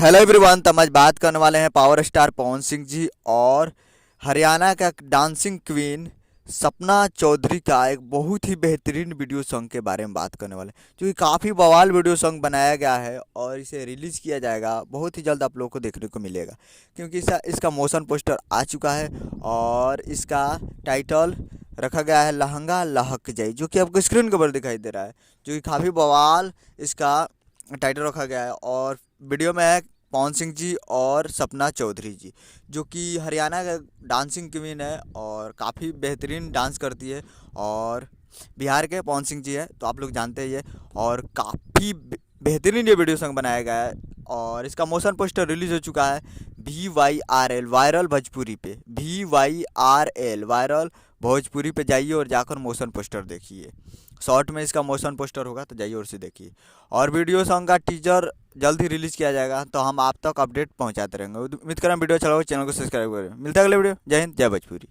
Hello everyone. तो हम आज बात करने वाले हैं पावर स्टार पवन सिंह जी और हरियाणा का डांसिंग क्वीन सपना चौधरी का एक बहुत ही बेहतरीन वीडियो सॉन्ग के बारे में बात करने वाले हैं, जो कि काफ़ी बवाल वीडियो सॉन्ग बनाया गया है और इसे रिलीज़ किया जाएगा बहुत ही जल्द। आप लोगों को देखने को मिलेगा क्योंकि इसका मोशन पोस्टर आ चुका है और इसका टाइटल रखा गया है लहंगा लहक जाए, जो कि आपको स्क्रीन के ऊपर दिखाई दे रहा है, जो कि काफ़ी बवाल इसका टाइटल रखा गया है। और वीडियो में है पवन सिंह जी और सपना चौधरी जी, जो कि हरियाणा का डांसिंग क्वीन है और काफ़ी बेहतरीन डांस करती है। और बिहार के पवन सिंह जी है तो आप लोग जानते ही है। और काफ़ी बेहतरीन ये वीडियो सॉन्ग बनाया गया है और इसका मोशन पोस्टर रिलीज हो चुका है VYRL वायरल भोजपुरी पे। VYRL वायरल भोजपुरी पे जाइए और जाकर मोशन पोस्टर देखिए। शॉर्ट में इसका मोशन पोस्टर होगा तो जाइए और उसे देखिए। और वीडियो सॉन्ग का टीजर जल्द ही रिलीज़ किया जाएगा तो हम आप तक अपडेट पहुंचाते रहेंगे। उम्मीद करें वीडियो अच्छा लगा, चैनल को सब्सक्राइब करें। मिलता है अगले वीडियो। जय हिंद, जय भोजपुरी।